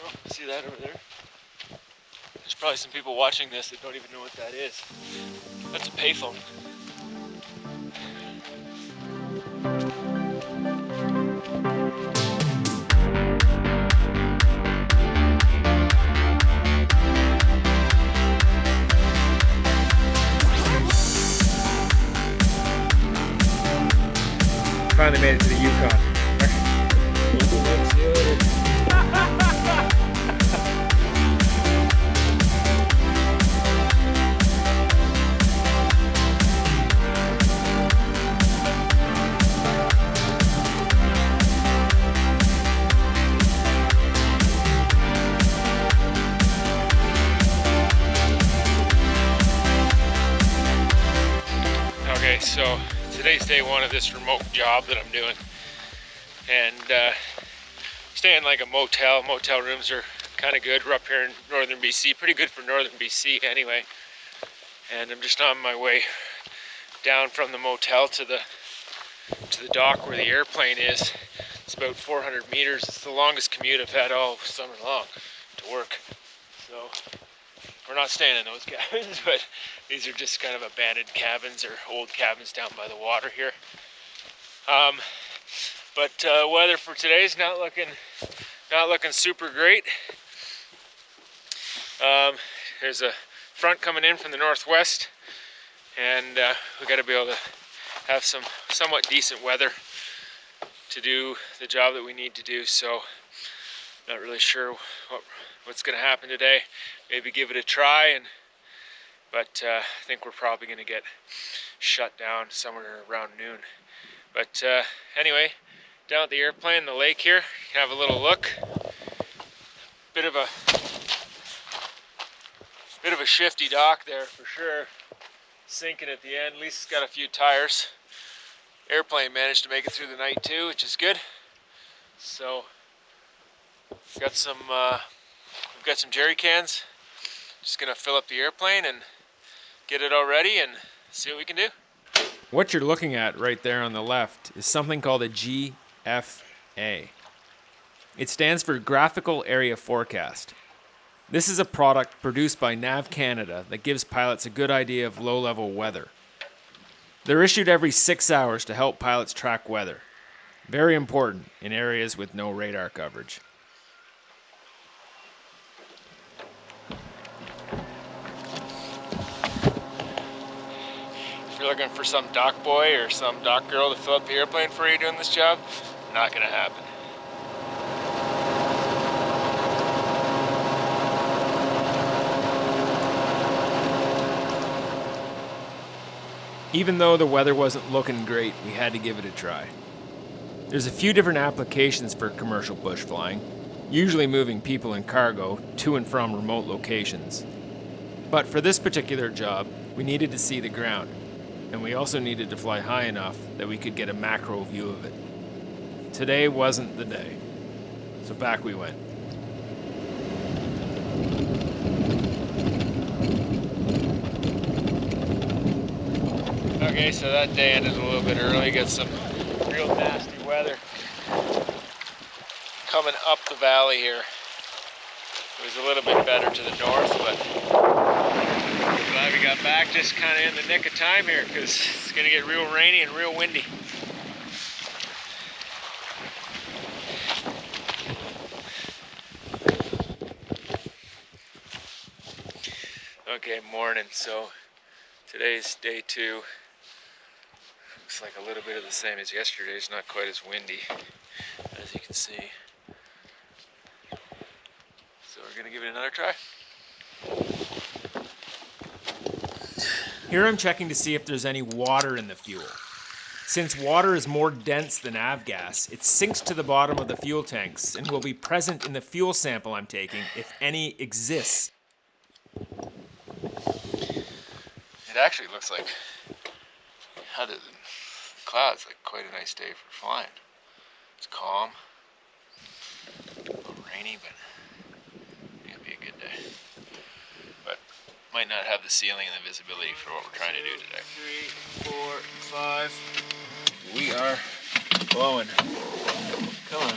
Oh, see that over there? There's probably some people watching this that don't even know what that is. That's a payphone. Finally made it to the Yukon. Okay, so today's day one of this remote job that I'm doing, and staying like a motel. Motel rooms are kind of good. We're up here in northern BC, pretty good for northern BC anyway. And I'm just on my way down from the motel to the dock where the airplane is. It's about 400 meters. It's the longest commute I've had all summer long to work. So we're not staying in those cabins, but these are just kind of abandoned cabins or old cabins down by the water here. But weather for today is not looking super great. There's a front coming in from the northwest, and we got to be able to have some somewhat decent weather to do the job that we need to do. So not really sure what's going to happen today. Maybe give it a try, but I think we're probably going to get shut down somewhere around noon. But anyway, down at the airplane, the lake here, you can have a little look. Bit of a shifty dock there for sure. Sinking at the end. At least it's got a few tires. Airplane managed to make it through the night too, which is good. So we've got some jerry cans. Just gonna fill up the airplane and get it all ready and see what we can do. What you're looking at right there on the left is something called a GFA. It stands for Graphical Area Forecast. This is a product produced by Nav Canada that gives pilots a good idea of low-level weather. They're issued every 6 hours to help pilots track weather. Very important in areas with no radar coverage. If you're looking for some dock boy or some dock girl to fill up the airplane for you doing this job, not gonna happen. Even though the weather wasn't looking great, we had to give it a try. There's a few different applications for commercial bush flying, usually moving people and cargo to and from remote locations. But for this particular job, we needed to see the ground, and we also needed to fly high enough that we could get a macro view of it. Today wasn't the day, so back we went. Okay, so that day ended a little bit early. Got some real nasty weather coming up the valley here. It was a little bit better to the north, but glad we got back just kind of in the nick of time here, because it's going to get real rainy and real windy. Okay, morning. So today's day 2. Looks like a little bit of the same as yesterday. It's not quite as windy, as you can see. So we're gonna give it another try. Here I'm checking to see if there's any water in the fuel. Since water is more dense than avgas, it sinks to the bottom of the fuel tanks and will be present in the fuel sample I'm taking if any exists. It actually looks like, other than clouds, like quite a nice day for flying. It's calm, a little rainy, but it'll be a good day. But might not have the ceiling and the visibility for what we're trying to do today. 3, 4, 5. We are blowing. Come on.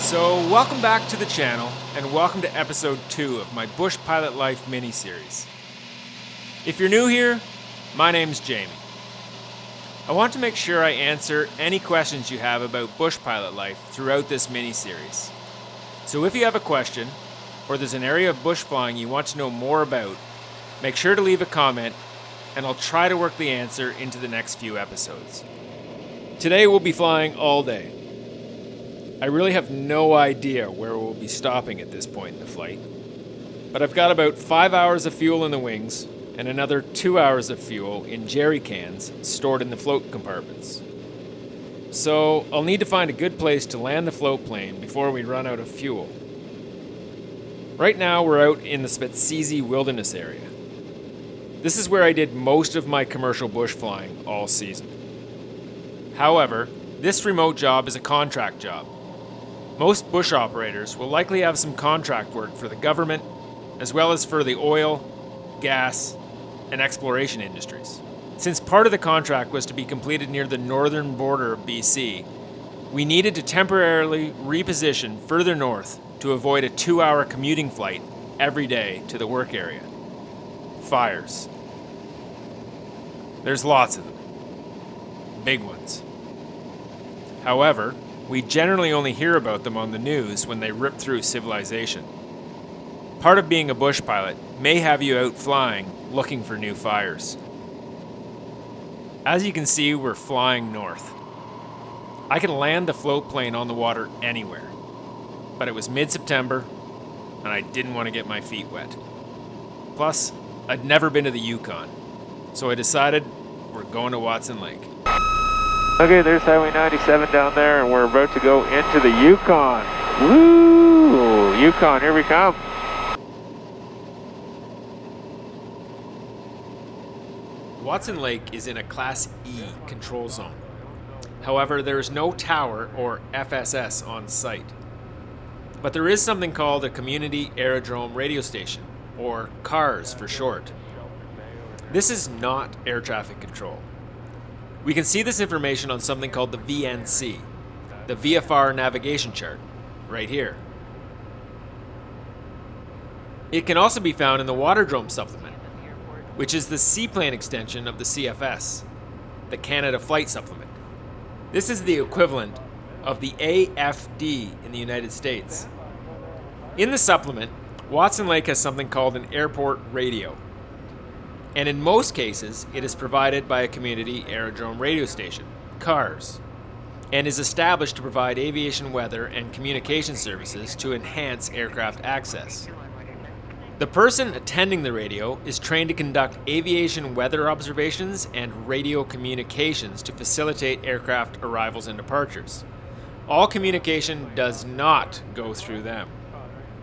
So, welcome back to the channel, and welcome to episode 2 of my Bush Pilot Life mini-series. If you're new here, my name's Jamie. I want to make sure I answer any questions you have about bush pilot life throughout this mini-series. So if you have a question, or there's an area of bush flying you want to know more about, make sure to leave a comment, and I'll try to work the answer into the next few episodes. Today we'll be flying all day. I really have no idea where we'll be stopping at this point in the flight, but I've got about 5 hours of fuel in the wings and another 2 hours of fuel in jerry cans stored in the float compartments. So I'll need to find a good place to land the float plane before we run out of fuel. Right now we're out in the Spetzizi Wilderness area. This is where I did most of my commercial bush flying all season. However, this remote job is a contract job. Most bush operators will likely have some contract work for the government, as well as for the oil, gas, and exploration industries. Since part of the contract was to be completed near the northern border of BC, we needed to temporarily reposition further north to avoid a 2-hour commuting flight every day to the work area. Fires. There's lots of them. Big ones. However, we generally only hear about them on the news when they rip through civilization. Part of being a bush pilot may have you out flying looking for new fires. As you can see, we're flying north. I can land the float plane on the water anywhere, but it was mid-September and I didn't want to get my feet wet. Plus, I'd never been to the Yukon, so I decided we're going to Watson Lake. Okay, there's Highway 97 down there, and we're about to go into the Yukon. Woo! Yukon, here we come. Watson Lake is in a Class E control zone. However, there is no tower or FSS on site. But there is something called a Community Aerodrome Radio Station, or CARS for short. This is not air traffic control. We can see this information on something called the VNC, the VFR navigation chart, right here. It can also be found in the Waterdrome supplement, which is the seaplane extension of the CFS, the Canada Flight Supplement. This is the equivalent of the AFD in the United States. In the supplement, Watson Lake has something called an airport radio. And in most cases, it is provided by a community aerodrome radio station, CARS, and is established to provide aviation weather and communication services to enhance aircraft access. The person attending the radio is trained to conduct aviation weather observations and radio communications to facilitate aircraft arrivals and departures. All communication does not go through them.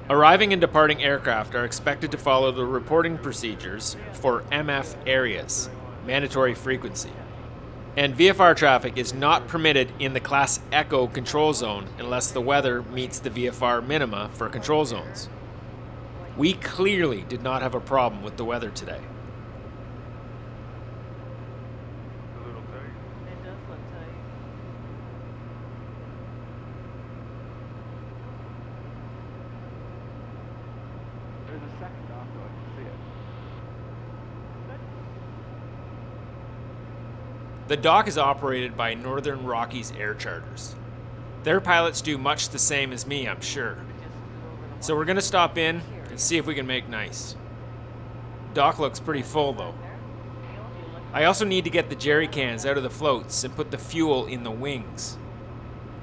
Arriving and departing aircraft are expected to follow the reporting procedures for MF areas, mandatory frequency. And VFR traffic is not permitted in the Class Echo control zone unless the weather meets the VFR minima for control zones. We clearly did not have a problem with the weather today. The dock is operated by Northern Rockies Air Charters. Their pilots do much the same as me, I'm sure. So we're going to stop in and see if we can make nice. Dock looks pretty full though. I also need to get the jerry cans out of the floats and put the fuel in the wings.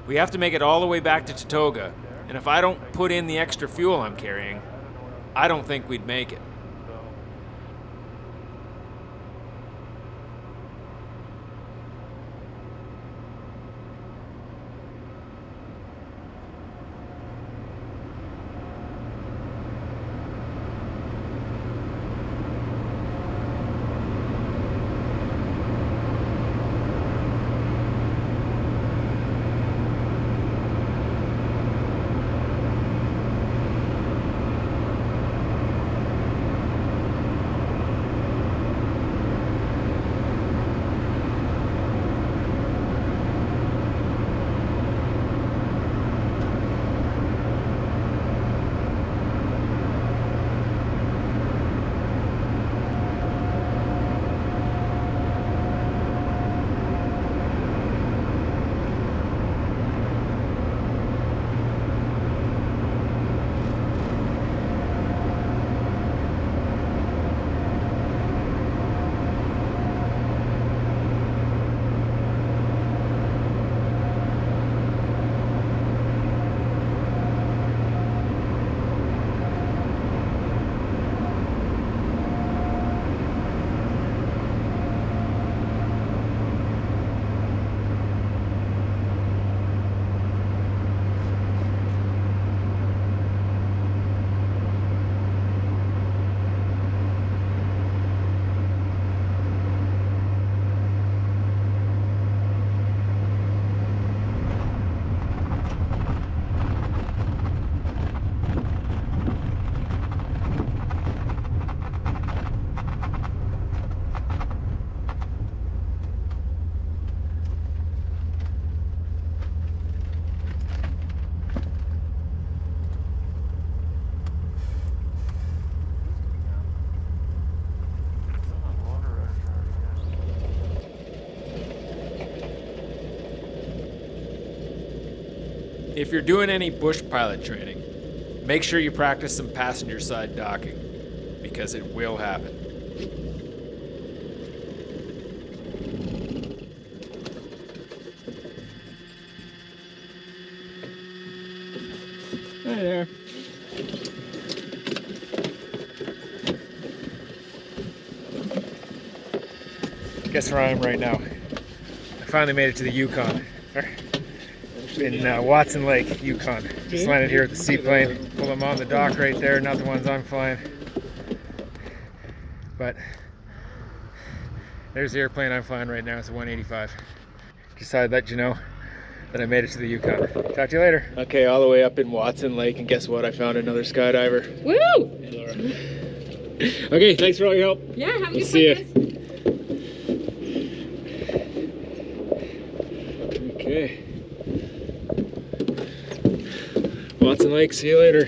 We have to make it all the way back to Tatoga, and if I don't put in the extra fuel I'm carrying, I don't think we'd make it. If you're doing any bush pilot training, make sure you practice some passenger side docking, because it will happen. Hi there. Guess where I am right now. I finally made it to the Yukon. In Watson Lake, Yukon. Just landed here at the seaplane. Well, I'm on the dock right there, not the ones I'm flying. But there's the airplane I'm flying right now. It's a 185. Just thought I'd let you know that I made it to the Yukon. Talk to you later. Okay, all the way up in Watson Lake, and guess what? I found another skydiver. Woo! Hey, Laura. Okay, thanks for all your help. Yeah, have a We'll good see ya. time, guys. Okay. Watson Lake, see you later.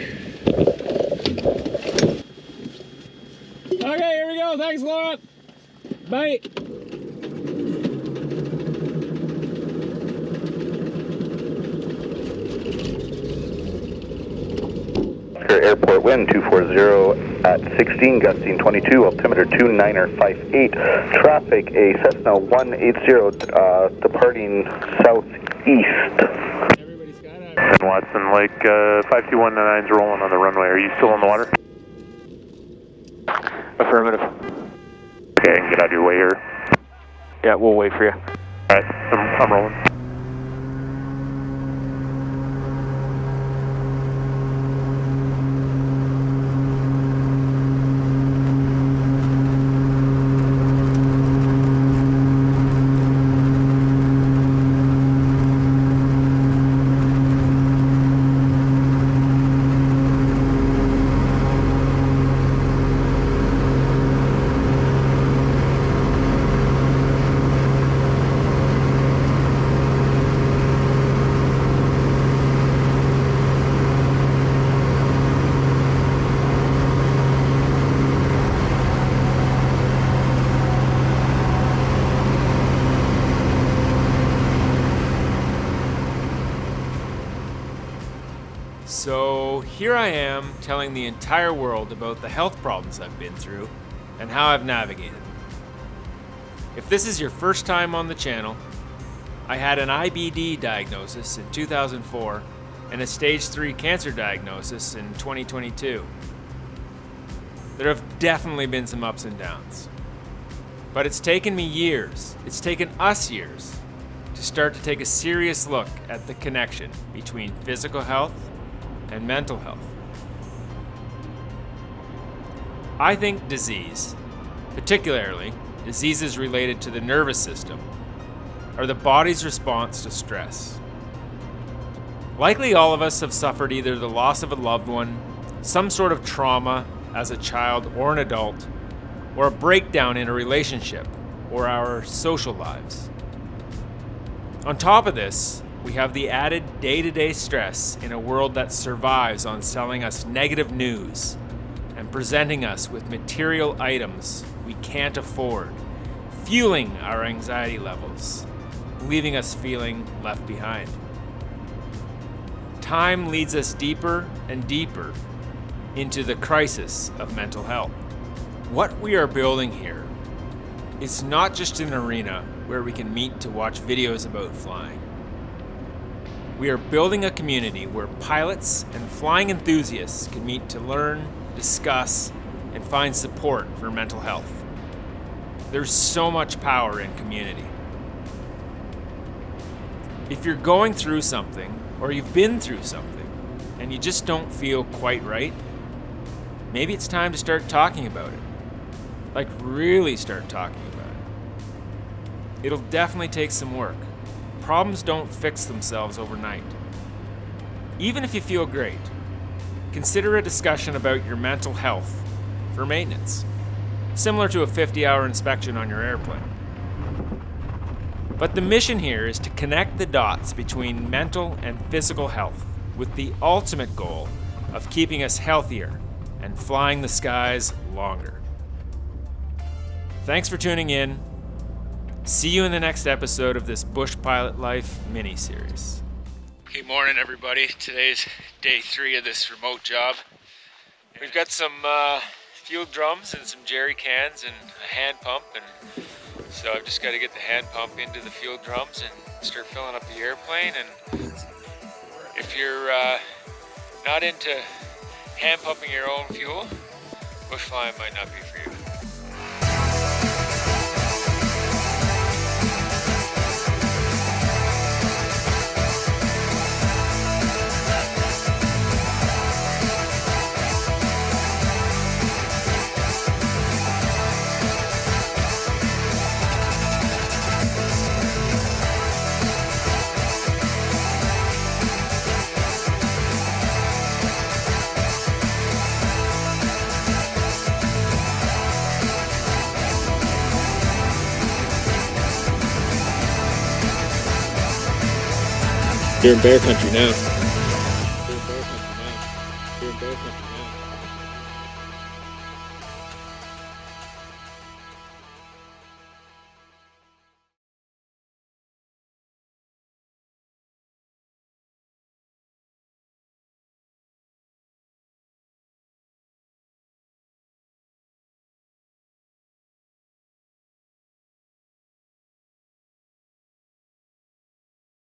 Okay, here we go. Thanks, Laura. Bye. Airport wind 240 at 16, gusting 22, altimeter 2958. Traffic a Cessna 180 departing southeast. Everybody skydiving. And Watson Lake, 52199's rolling on the runway. Are you still in the water? Affirmative. Okay, I can get out of your way here. Yeah, we'll wait for you. Alright, I'm rolling. So here I am telling the entire world about the health problems I've been through and how I've navigated them. If this is your first time on the channel, I had an IBD diagnosis in 2004 and a stage 3 cancer diagnosis in 2022. There have definitely been some ups and downs. But it's taken me years, it's taken us years, to start to take a serious look at the connection between physical health and mental health. I think disease, particularly diseases related to the nervous system, are the body's response to stress. Likely all of us have suffered either the loss of a loved one, some sort of trauma as a child or an adult, or a breakdown in a relationship or our social lives. On top of this, we have the added day-to-day stress in a world that survives on selling us negative news and presenting us with material items we can't afford, fueling our anxiety levels, leaving us feeling left behind. Time leads us deeper and deeper into the crisis of mental health. What we are building here is not just an arena where we can meet to watch videos about flying. We are building a community where pilots and flying enthusiasts can meet to learn, discuss, and find support for mental health. There's so much power in community. If you're going through something, or you've been through something, and you just don't feel quite right, maybe it's time to start talking about it. Like, really start talking about it. It'll definitely take some work. Problems don't fix themselves overnight. Even if you feel great, consider a discussion about your mental health for maintenance, similar to a 50-hour inspection on your airplane. But the mission here is to connect the dots between mental and physical health with the ultimate goal of keeping us healthier and flying the skies longer. Thanks for tuning in. See you in the next episode of this Bush Pilot Life mini-series. Okay, morning everybody. Today's day 3 of this remote job. We've got some fuel drums and some jerry cans and a hand pump, and so I've just got to get the hand pump into the fuel drums and start filling up the airplane. And if you're not into hand pumping your own fuel, bush flying might not be for you. You're in bear country now.